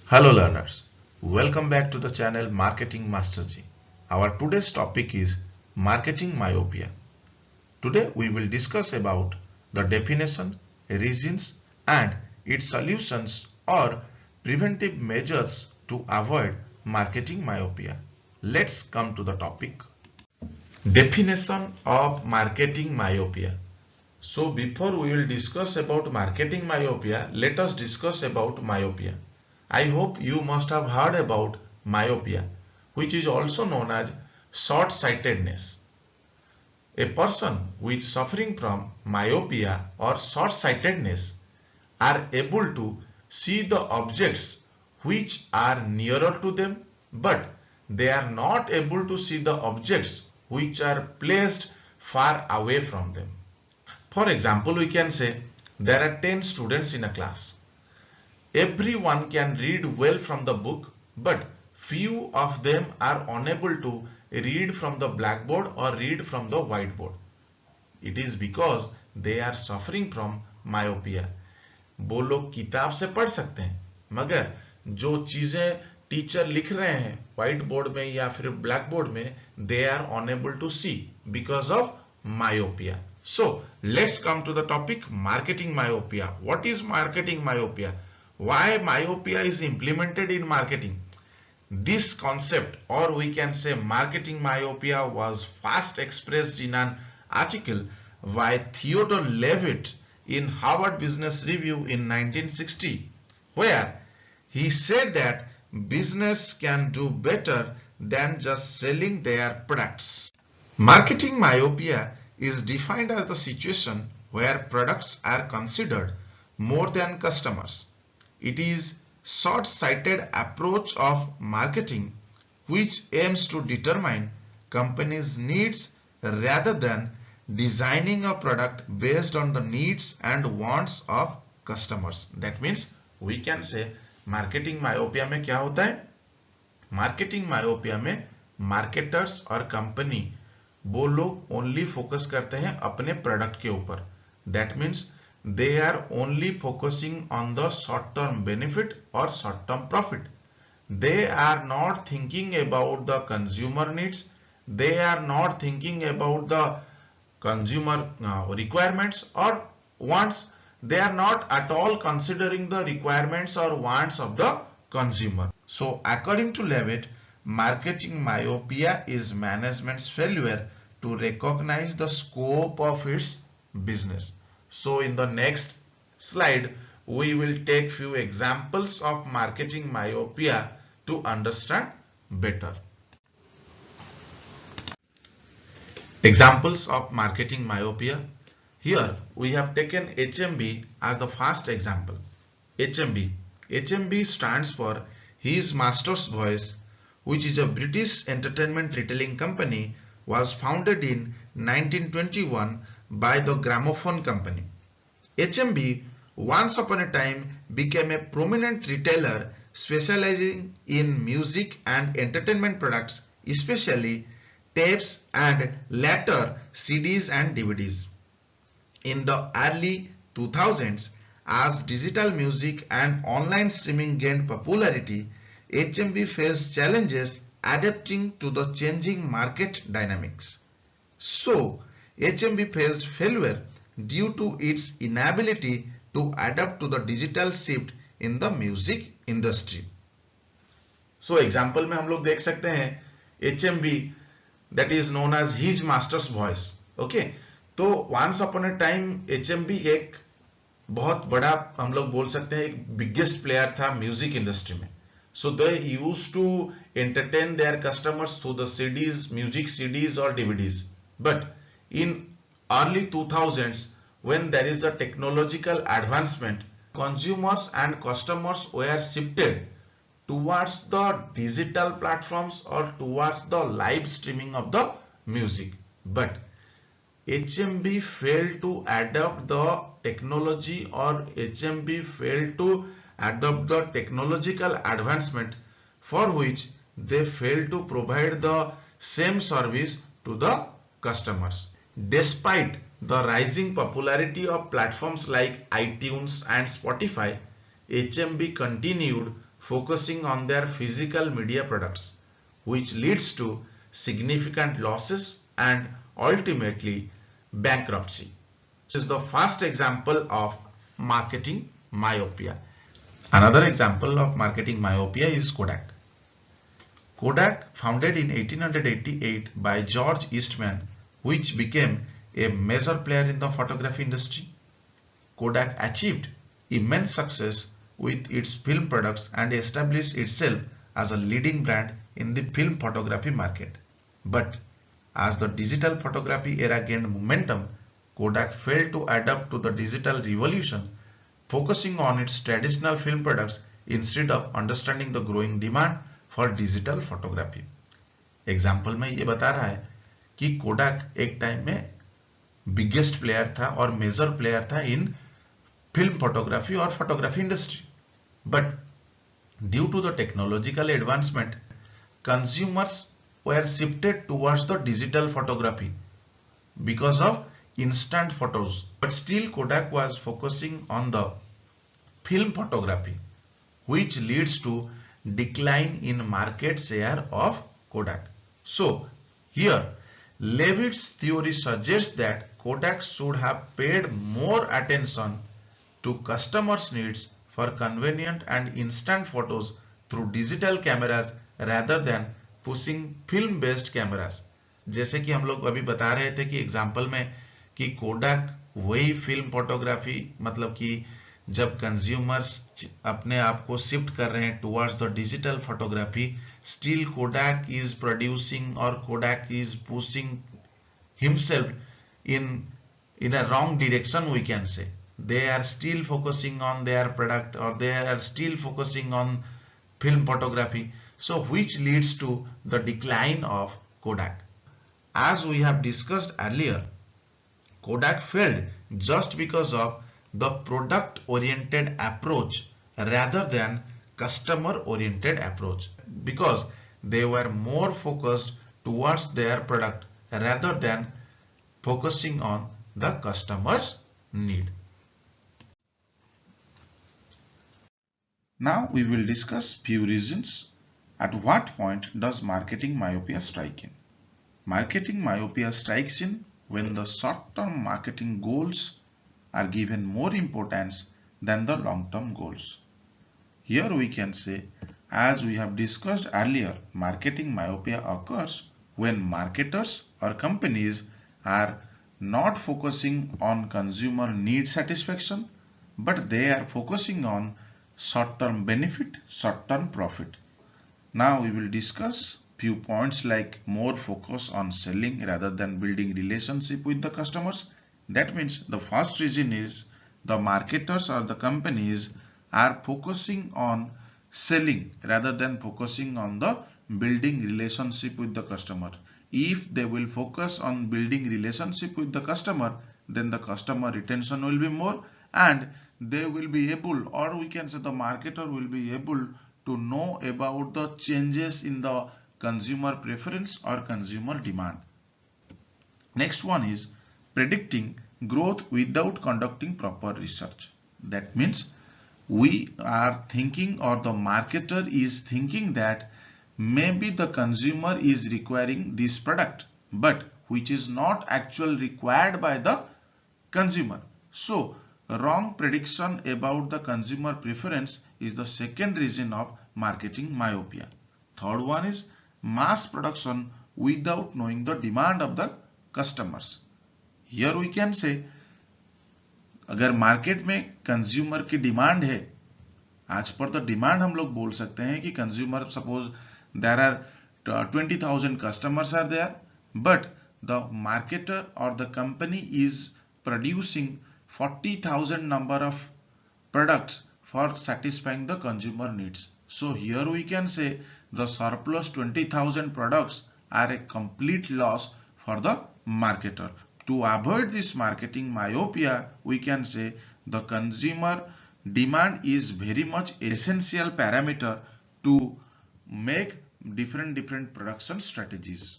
Hello learners, welcome back to the channel Marketing Masterji. Our today's topic is marketing myopia. Today we will discuss about the definition, reasons and its solutions or preventive measures to avoid marketing myopia. Let's come to the topic. Definition of marketing myopia. So before we will discuss about marketing myopia, let us discuss about myopia. I hope you must have heard about myopia, which is also known as short-sightedness. A person who is suffering from myopia or short-sightedness are able to see the objects which are nearer to them, but they are not able to see the objects which are placed far away from them. For example, we can say there are 10 students in a class. Everyone can read well from the book, but few of them are unable to read from the blackboard or read from the whiteboard. It is because they are suffering from myopia. वो लोग किताब से पढ़ सकते हैं, मगर जो चीजें टीचर लिख रहे हैं व्हाइट बोर्ड में या फिर ब्लैक बोर्ड में, they are unable to see because of myopia. So let's come to the topic marketing myopia. What is marketing myopia? Why myopia is implemented in marketing? This concept, or we can say marketing myopia, was first expressed in an article by Theodore Levitt in Harvard Business Review in 1960, where he said that business can do better than just selling their products. Marketing myopia is defined as the situation where products are considered more than customers. It is short-sighted approach of marketing which aims to determine companies' needs rather than designing a product based on the needs and wants of customers. That means we can say marketing myopia में क्या होता है? Marketing myopia में marketers और company वो लोग only focus करते हैं अपने product के ऊपर. That means they are only focusing on the short-term benefit or short-term profit. They are not thinking about the consumer needs. They are not thinking about the consumer requirements or wants. They are not at all considering the requirements or wants of the consumer. So according to Levitt, marketing myopia is management's failure to recognize the scope of its business. So in the next slide, we will take few examples of marketing myopia to understand better. Examples of marketing myopia. Here we have taken HMB as the first example. HMB. HMB stands for His Master's Voice, which is a British entertainment retailing company, was founded in 1921 by the Gramophone Company. HMB once upon a time became a prominent retailer specializing in music and entertainment products, especially tapes and later CDs and DVDs. In the early 2000s, as digital music and online streaming gained popularity, HMB faced challenges adapting to the changing market dynamics. So, HMB faced failure due to its inability to adapt to the digital shift in the music industry. So, example में हम लोग देख सकते हैं HMB that is known as His Master's Voice. Okay, तो once upon a time HMB एक बहुत बड़ा हम लोग बोल सकते हैं एक बिगेस्ट प्लेयर था म्यूजिक इंडस्ट्री में. So they used to entertain their customers through the CDs, music CDs or DVDs. But in early 2000s, when there is a technological advancement, consumers and customers were shifted towards the digital platforms or towards the live streaming of the music. But HMB failed to adapt the technology or HMB failed to adopt the technological advancement for which they failed to provide the same service to the customers. Despite the rising popularity of platforms like iTunes and Spotify, HMB continued focusing on their physical media products, which leads to significant losses and ultimately bankruptcy. This is the first example of marketing myopia. Another example of marketing myopia is Kodak. Kodak, founded in 1888 by George Eastman, which became a major player in the photography industry. Kodak achieved immense success with its film products and established itself as a leading brand in the film photography market. But as the digital photography era gained momentum, Kodak failed to adapt to the digital revolution, focusing on its traditional film products instead of understanding the growing demand for digital photography. Example में ये बता रहा है कि कोडाक एक time में biggest player था और मेजर प्लेयर था इन फिल्म फोटोग्राफी और photography industry, but due to the technological advancement consumers were shifted towards the digital photography because of instant photos, but still Kodak was focusing on the film photography, which leads to decline in market share of Kodak. So here Levitt's theory suggests that Kodak should have paid more attention to customers' needs for convenient and instant photos through digital cameras rather than pushing film based cameras. जैसे कि हम लोग अभी बता रहे थे कि example में कि कोडाक वही फिल्म फोटोग्राफी, मतलब कि जब कंज्यूमर्स अपने आप को शिफ्ट कर रहे हैं towards the digital photography, still Kodak is producing और Kodak is pushing himself in a wrong direction, we can say. They are still focusing on their product, or they are still focusing on film photography, so which leads to the decline of Kodak. As we have discussed earlier, Kodak failed just because of the product oriented approach rather than customer oriented approach, because they were more focused towards their product rather than focusing on the customer's need. Now we will discuss few reasons. At what point does marketing myopia strike in? Marketing myopia strikes in when the short-term marketing goals are given more importance than the long-term goals. Here we can say, as we have discussed earlier, marketing myopia occurs when marketers or companies are not focusing on consumer need satisfaction, but they are focusing on short-term benefit, short-term profit. Now we will discuss few points like more focus on selling rather than building relationship with the customers. That means the first reason is the marketers or the companies are focusing on selling rather than focusing on the building relationship with the customer. If they will focus on building relationship with the customer, then the customer retention will be more, and they will be able, or we can say the marketer will be able to know about the changes in the consumer preference or consumer demand. Next one is predicting growth without conducting proper research. That means we are thinking, or the marketer is thinking, that maybe the consumer is requiring this product, but which is not actually required by the consumer. So wrong prediction about the consumer preference is the second reason of marketing myopia. Third one is mass production without knowing the demand of the customers. Here we can say, अगर market में consumer की demand है, आज पर the demand हम लोग बोल सकते हैं कि consumer, suppose there are 20,000 customers are there, but the marketer or the company is producing 40,000 number of products for satisfying the consumer needs. So here we can say the surplus 20,000 products are a complete loss for the marketer. To avoid this marketing myopia, we can say the consumer demand is very much essential parameter to make different production strategies.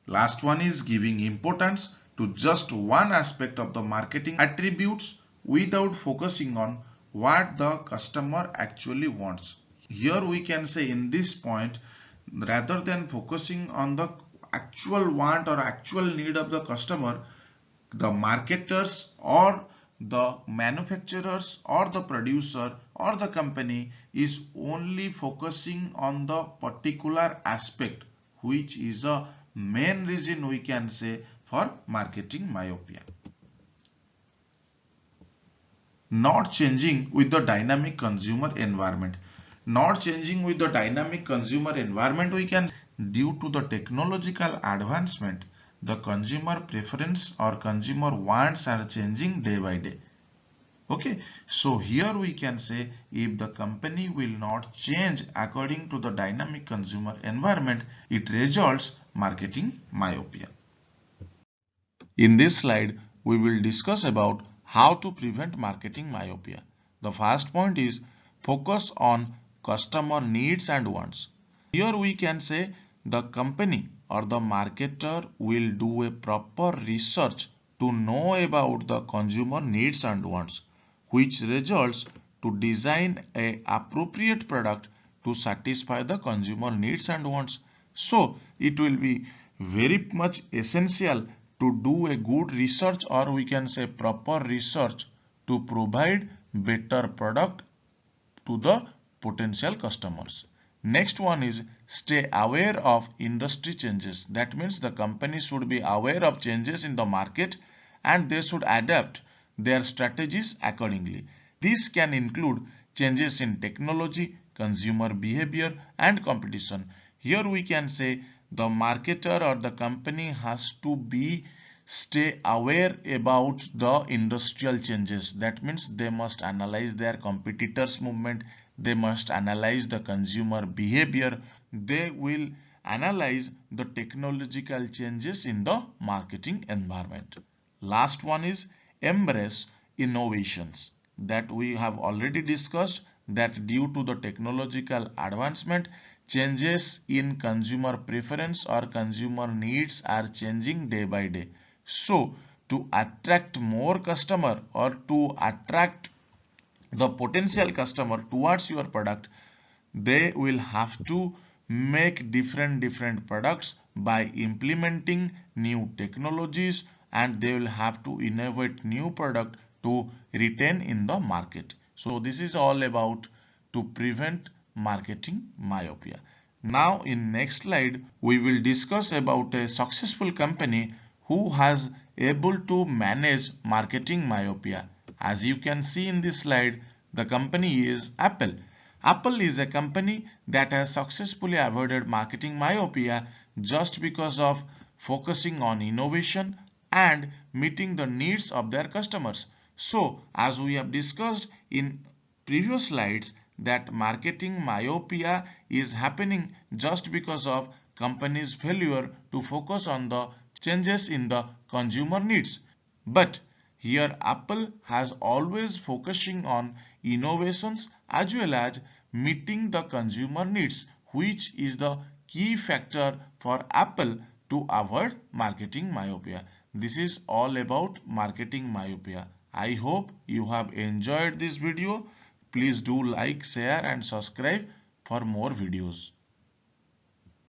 Last one is giving importance to just one aspect of the marketing attributes without focusing on what the customer actually wants. Here we can say in this point, rather than focusing on the actual want or actual need of the customer, the marketers or the manufacturers or the producer or the company is only focusing on the particular aspect, which is a main reason we can say for marketing myopia. Not changing with the dynamic consumer environment. Not changing with the dynamic consumer environment, we can, due to the technological advancement, the consumer preference or consumer wants are changing day by day. Okay, so here we can say if the company will not change according to the dynamic consumer environment, it results marketing myopia. In this slide, we will discuss about how to prevent marketing myopia. The first point is focus on customer needs and wants. Here we can say the company or the marketer will do a proper research to know about the consumer needs and wants, which results to design a appropriate product to satisfy the consumer needs and wants. So it will be very much essential to do a good research, or we can say proper research, to provide better product to the potential customers. Next one is stay aware of industry changes. That means the company should be aware of changes in the market and they should adapt their strategies accordingly. This can include changes in technology, consumer behavior and competition. Here we can say the marketer or the company has to be stay aware about the industrial changes. That means they must analyze their competitors' movement, they must analyze the consumer behavior, they will analyze the technological changes in the marketing environment. Last one is embrace innovations, that we have already discussed, that due to the technological advancement, changes in consumer preference or consumer needs are changing day by day. So to attract more customer or to attract the potential customer towards your product, they will have to make different products by implementing new technologies, and they will have to innovate new product to retain in the market. So this is all about to prevent marketing myopia. Now in next slide we will discuss about a successful company who has able to manage marketing myopia. As you can see in this slide, the company is Apple. Apple is a company that has successfully avoided marketing myopia just because of focusing on innovation and meeting the needs of their customers. So, as we have discussed in previous slides, that marketing myopia is happening just because of companies' failure to focus on the changes in the consumer needs. But here Apple has always focusing on innovations as well as meeting the consumer needs, which is the key factor for Apple to avoid marketing myopia. This is all about marketing myopia. I hope you have enjoyed this video. Please do like, share and subscribe for more videos.